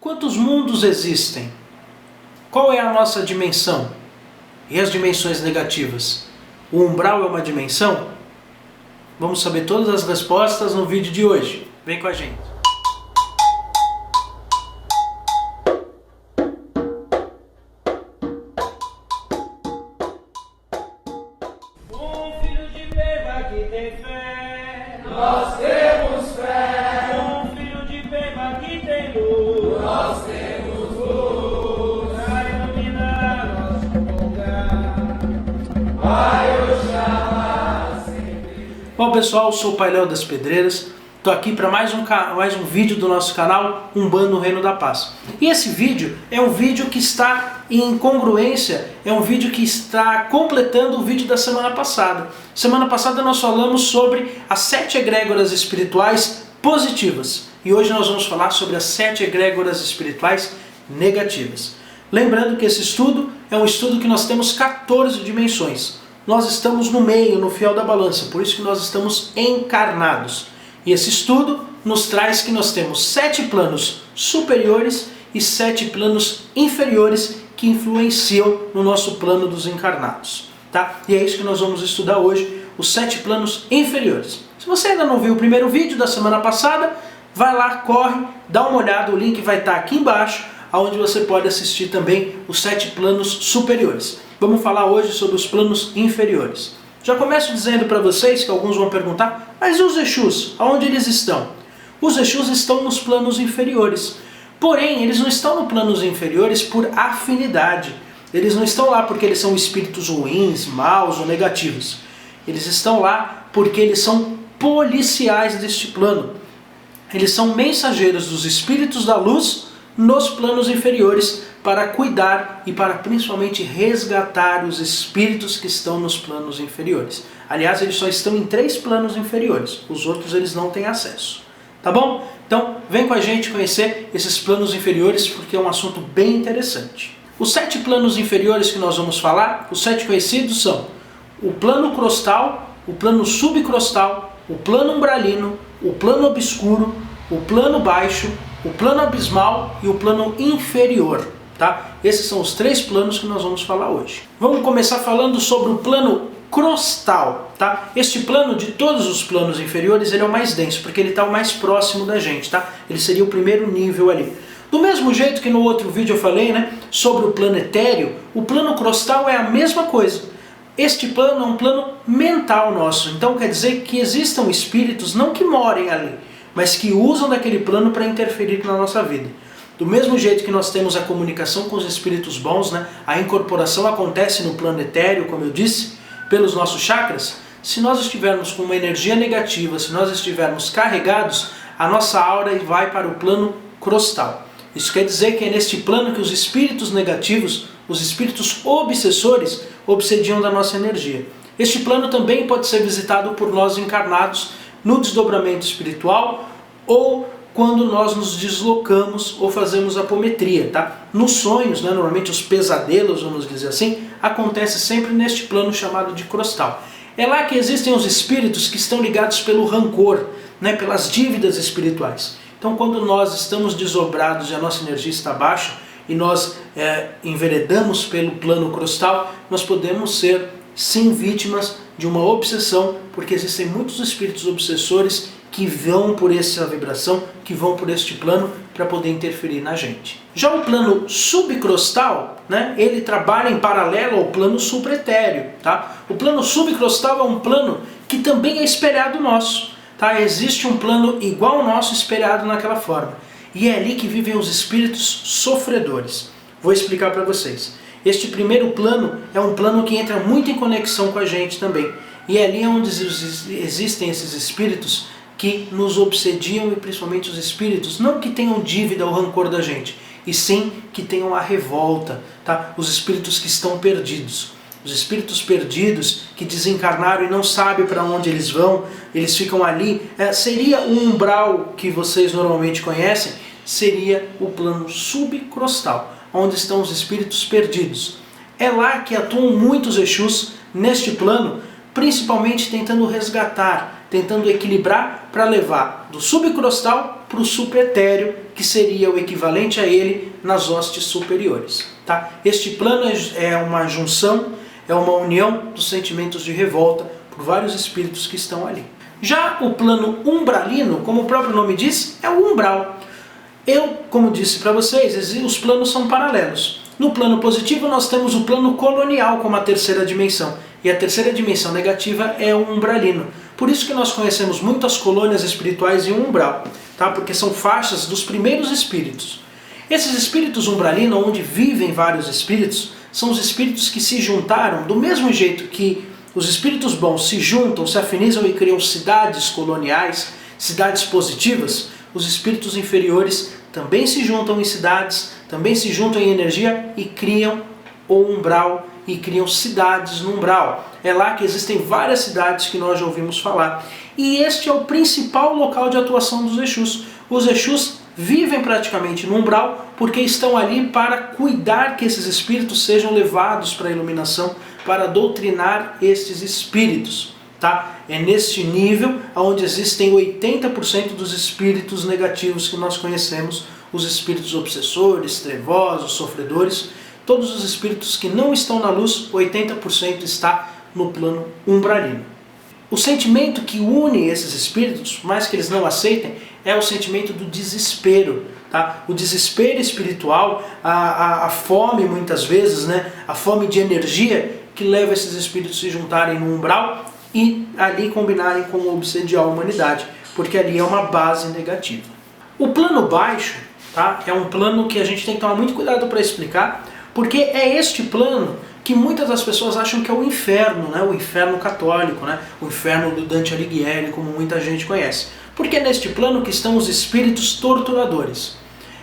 Quantos mundos existem? Qual é a nossa dimensão? E as dimensões negativas? O umbral é uma dimensão? Vamos saber todas as respostas no vídeo de hoje. Vem com a gente! Nós temos fé. Um filho de Beba que tem luz. Nós temos luz. Vai iluminar nosso lugar. Vai Oxalá sempre. Bom pessoal, eu sou o Pai Léo das Pedreiras. Estou aqui para mais um vídeo do nosso canal Umbanda no Reino da Paz. E esse vídeo é um vídeo que está em congruência, é um vídeo que está completando o vídeo da semana passada. Semana passada nós falamos sobre as 7 egrégoras espirituais positivas. E hoje nós vamos falar sobre as 7 egrégoras espirituais negativas. Lembrando que esse estudo é um estudo que nós temos 14 dimensões. Nós estamos no meio, no fiel da balança, por isso que nós estamos encarnados. E esse estudo nos traz que nós temos 7 planos superiores e 7 planos inferiores que influenciam no nosso plano dos encarnados. Tá? E é isso que nós vamos estudar hoje, os 7 planos inferiores. Se você ainda não viu o primeiro vídeo da semana passada, vai lá, corre, dá uma olhada, o link vai estar aqui embaixo, onde você pode assistir também os 7 planos superiores. Vamos falar hoje sobre os planos inferiores. Já começo dizendo para vocês que alguns vão perguntar, mas e os Exus? Aonde eles estão? Os Exus estão nos planos inferiores. Porém, eles não estão nos planos inferiores por afinidade. Eles não estão lá porque eles são espíritos ruins, maus ou negativos. Eles estão lá porque eles são policiais deste plano. Eles são mensageiros dos espíritos da luz nos planos inferiores para cuidar e para principalmente resgatar os espíritos que estão nos planos inferiores. Aliás, eles só estão em 3 planos inferiores, os outros eles não têm acesso. Tá bom? Então, vem com a gente conhecer esses planos inferiores porque é um assunto bem interessante. Os 7 planos inferiores que nós vamos falar, os 7 conhecidos são o plano crostal, o plano subcrostal, o plano umbralino, o plano obscuro, o plano baixo, o plano abismal e o plano inferior. Tá? Esses são os 3 planos que nós vamos falar hoje. Vamos começar falando sobre o plano crostal. Tá? Este plano, de todos os planos inferiores, ele é o mais denso, porque ele está o mais próximo da gente. Tá? Ele seria o primeiro nível ali. Do mesmo jeito que no outro vídeo eu falei, né, sobre o plano etéreo, o plano crostal é a mesma coisa. Este plano é um plano mental nosso. Então quer dizer que existam espíritos, não que morem ali, mas que usam daquele plano para interferir na nossa vida. Do mesmo jeito que nós temos a comunicação com os espíritos bons, né? A incorporação acontece no plano etéreo, como eu disse, pelos nossos chakras. Se nós estivermos com uma energia negativa, se nós estivermos carregados, a nossa aura vai para o plano crostal. Isso quer dizer que é neste plano que os espíritos negativos, os espíritos obsessores, obsediam da nossa energia. Este plano também pode ser visitado por nós encarnados no desdobramento espiritual ou quando nós nos deslocamos ou fazemos apometria, tá? Nos sonhos, né, normalmente os pesadelos, vamos dizer assim, acontece sempre neste plano chamado de crostal. É lá que existem os espíritos que estão ligados pelo rancor, né, pelas dívidas espirituais. Então quando nós estamos desobrados e a nossa energia está baixa e nós enveredamos pelo plano crostal, nós podemos ser sim vítimas de uma obsessão, porque existem muitos espíritos obsessores que vão por essa vibração, que vão por este plano para poder interferir na gente. Já o plano subcrostal, né, ele trabalha em paralelo ao plano supraetéreo. Tá? O plano subcrostal é um plano que também é espelhado nosso. Tá? Existe um plano igual ao nosso espelhado naquela forma. E é ali que vivem os espíritos sofredores. Vou explicar para vocês. Este primeiro plano é um plano que entra muito em conexão com a gente também. E é ali onde existem esses espíritos que nos obsediam, e principalmente os espíritos, não que tenham dívida ou rancor da gente, e sim que tenham a revolta, tá? Os espíritos que estão perdidos. Os espíritos perdidos que desencarnaram e não sabem para onde eles vão, eles ficam ali. Seria o umbral que vocês normalmente conhecem, seria o plano subcrostal, onde estão os espíritos perdidos. É lá que atuam muitos Exus neste plano, principalmente tentando resgatar, tentando equilibrar para levar do subcrostal para o supetéreo, que seria o equivalente a ele nas hostes superiores. Tá? Este plano é uma junção, é uma união dos sentimentos de revolta por vários espíritos que estão ali. Já o plano umbralino, como o próprio nome diz, é o umbral. Como disse para vocês, os planos são paralelos. No plano positivo nós temos o plano colonial como a terceira dimensão. E a terceira dimensão negativa é o umbralino. Por isso que nós conhecemos muitas colônias espirituais em umbral, tá? Porque são faixas dos primeiros espíritos. Esses espíritos umbralinos, onde vivem vários espíritos, são os espíritos que se juntaram do mesmo jeito que os espíritos bons se juntam, se afinizam e criam cidades coloniais, cidades positivas. Os espíritos inferiores também se juntam em cidades, também se juntam em energia e criam o umbral e criam cidades no umbral. É lá que existem várias cidades que nós já ouvimos falar. E este é o principal local de atuação dos Exus. Os Exus vivem praticamente no umbral porque estão ali para cuidar que esses espíritos sejam levados para a iluminação, para doutrinar estes espíritos. Tá? É neste nível onde existem 80% dos espíritos negativos que nós conhecemos, os espíritos obsessores, trevosos, sofredores. Todos os espíritos que não estão na luz, 80% está no plano umbralino. O sentimento que une esses espíritos, mais que eles não aceitem, é o sentimento do desespero. Tá? O desespero espiritual, a fome muitas vezes, né? A fome de energia que leva esses espíritos a se juntarem no umbral e ali combinarem com o obsediar a humanidade, porque ali é uma base negativa. O plano baixo, tá? É um plano que a gente tem que tomar muito cuidado para explicar, porque é este plano que muitas das pessoas acham que é o inferno, né? O inferno católico, né? O inferno do Dante Alighieri, como muita gente conhece. Porque é neste plano que estão os espíritos torturadores.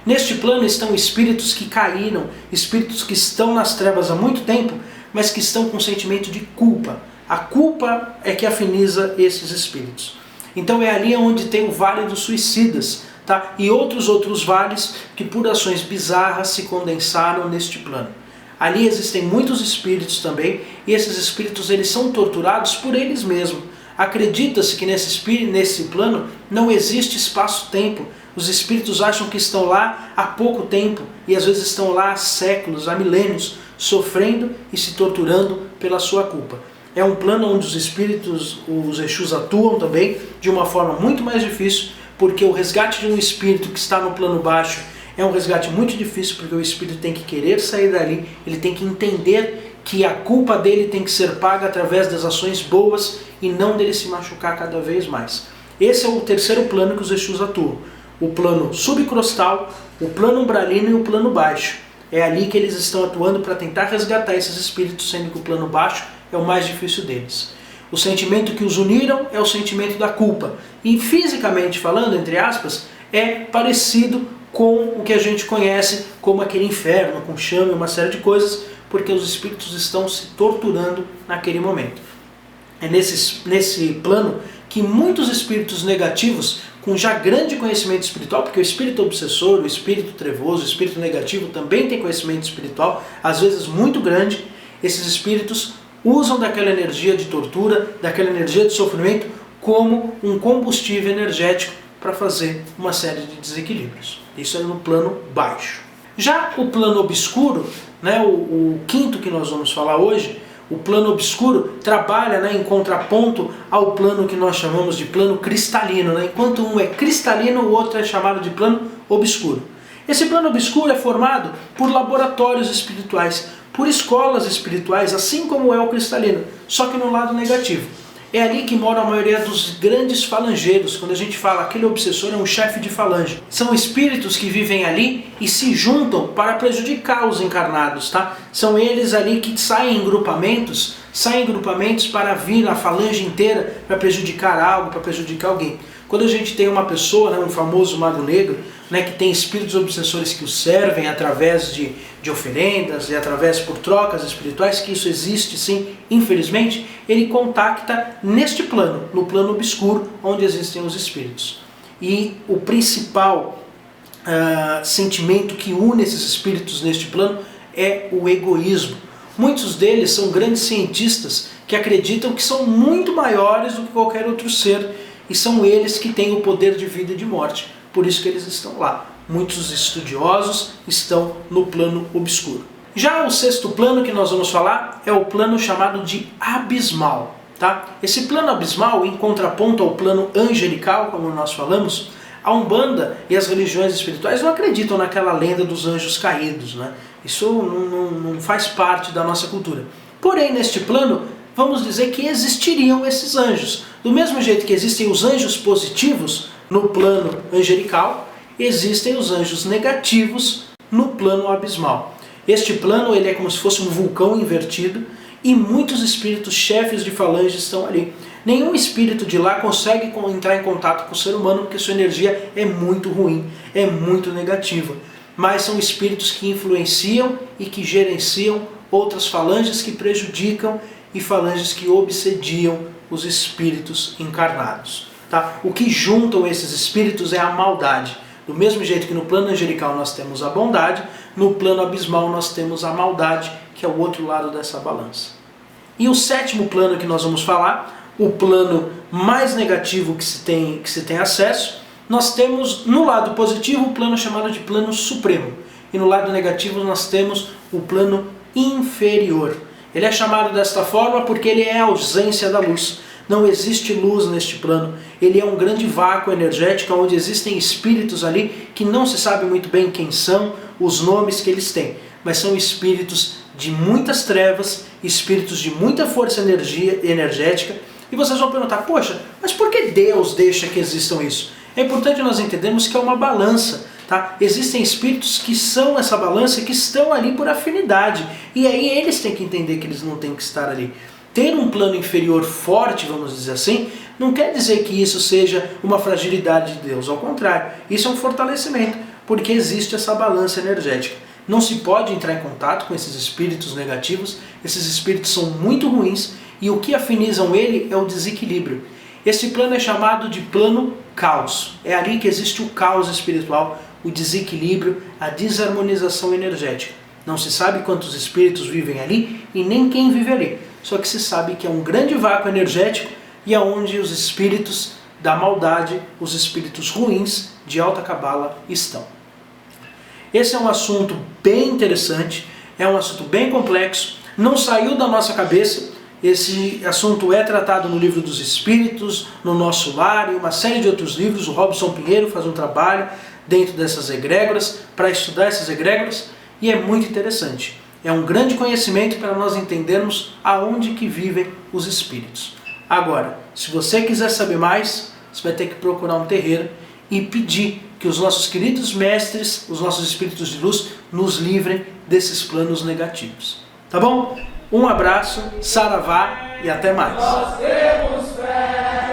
Neste plano estão espíritos que caíram, espíritos que estão nas trevas há muito tempo, mas que estão com sentimento de culpa. A culpa é que afiniza esses espíritos. Então é ali onde tem o Vale dos Suicidas, tá? E outros vales que por ações bizarras se condensaram neste plano. Ali existem muitos espíritos também, e esses espíritos eles são torturados por eles mesmos. Acredita-se que nesse plano não existe espaço-tempo. Os espíritos acham que estão lá há pouco tempo, e às vezes estão lá há séculos, há milênios, sofrendo e se torturando pela sua culpa. É um plano onde os espíritos, os Exus atuam também de uma forma muito mais difícil, porque o resgate de um espírito que está no plano baixo é um resgate muito difícil, porque o espírito tem que querer sair dali, ele tem que entender que a culpa dele tem que ser paga através das ações boas e não dele se machucar cada vez mais. Esse é o terceiro plano que os Exus atuam. O plano subcrostal, o plano umbralino e o plano baixo. É ali que eles estão atuando para tentar resgatar esses espíritos, sendo que o plano baixo é o mais difícil deles. O sentimento que os uniram é o sentimento da culpa. E fisicamente falando, entre aspas, é parecido com o que a gente conhece como aquele inferno, com chama e uma série de coisas, porque os espíritos estão se torturando naquele momento. É nesse plano que muitos espíritos negativos, com já grande conhecimento espiritual, porque o espírito obsessor, o espírito trevoso, o espírito negativo também tem conhecimento espiritual, às vezes muito grande, esses espíritos usam daquela energia de tortura, daquela energia de sofrimento, como um combustível energético para fazer uma série de desequilíbrios. Isso é no plano baixo. Já o plano obscuro, né, o quinto que nós vamos falar hoje, o plano obscuro trabalha, né, em contraponto ao plano que nós chamamos de plano cristalino. Né? Enquanto um é cristalino, o outro é chamado de plano obscuro. Esse plano obscuro é formado por laboratórios espirituais, por escolas espirituais, assim como é o cristalino, só que no lado negativo. É ali que mora a maioria dos grandes falangeiros. Quando a gente fala aquele obsessor é um chefe de falange. São espíritos que vivem ali e se juntam para prejudicar os encarnados, tá? São eles ali que saem em grupamentos para vir a falange inteira para prejudicar algo, para prejudicar alguém. Quando a gente tem uma pessoa, né, um famoso mago negro, né, que tem espíritos obsessores que o servem através de oferendas e através por trocas espirituais, que isso existe sim, infelizmente, ele contacta neste plano, no plano obscuro, onde existem os espíritos. E o principal sentimento que une esses espíritos neste plano é o egoísmo. Muitos deles são grandes cientistas que acreditam que são muito maiores do que qualquer outro ser, e são eles que têm o poder de vida e de morte. por isso que eles estão lá. Muitos estudiosos estão no plano obscuro. Já o sexto plano que nós vamos falar é o plano chamado de abismal. Tá? Esse plano abismal, em contraponto ao plano angelical, como nós falamos, a Umbanda e as religiões espirituais não acreditam naquela lenda dos anjos caídos, né? Isso não faz parte da nossa cultura. Porém, neste plano, vamos dizer que existiriam esses anjos. Do mesmo jeito que existem os anjos positivos no plano angelical, existem os anjos negativos no plano abismal. Este plano ele é como se fosse um vulcão invertido e muitos espíritos chefes de falange estão ali. Nenhum espírito de lá consegue entrar em contato com o ser humano porque sua energia é muito ruim, é muito negativa. Mas são espíritos que influenciam e que gerenciam outras falanges que prejudicam e falanges que obsediam os espíritos encarnados. Tá? O que juntam esses espíritos é a maldade. Do mesmo jeito que no plano angelical nós temos a bondade, no plano abismal nós temos a maldade, que é o outro lado dessa balança. E o sétimo plano que nós vamos falar, o plano mais negativo que se tem acesso, nós temos no lado positivo o plano chamado de plano supremo. E no lado negativo nós temos o plano inferior. Ele é chamado desta forma porque ele é a ausência da luz. Não existe luz neste plano. Ele é um grande vácuo energético onde existem espíritos ali que não se sabe muito bem quem são, os nomes que eles têm. Mas são espíritos de muitas trevas, espíritos de muita força energética. E vocês vão perguntar, poxa, mas por que Deus deixa que existam isso? É importante nós entendermos que é uma balança. Tá? Existem espíritos que são essa balança e que estão ali por afinidade. E aí eles têm que entender que eles não têm que estar ali. Ter um plano inferior forte, vamos dizer assim, não quer dizer que isso seja uma fragilidade de Deus. Ao contrário, isso é um fortalecimento, porque existe essa balança energética. Não se pode entrar em contato com esses espíritos negativos, esses espíritos são muito ruins e o que afinizam ele é o desequilíbrio. Esse plano é chamado de plano caos. É ali que existe o caos espiritual, o desequilíbrio, a desarmonização energética. Não se sabe quantos espíritos vivem ali e nem quem vive ali. Só que se sabe que é um grande vácuo energético e é onde os espíritos da maldade, os espíritos ruins de alta cabala estão. Esse é um assunto bem interessante, é um assunto bem complexo, não saiu da nossa cabeça. Esse assunto é tratado no Livro dos Espíritos, no Nosso Lar e uma série de outros livros. O Robson Pinheiro faz um trabalho dentro dessas egrégoras para estudar essas egrégoras e é muito interessante. É um grande conhecimento para nós entendermos aonde que vivem os espíritos. Agora, se você quiser saber mais, você vai ter que procurar um terreiro e pedir que os nossos queridos mestres, os nossos espíritos de luz, nos livrem desses planos negativos. Tá bom? Um abraço, saravá e até mais. Nós temos fé.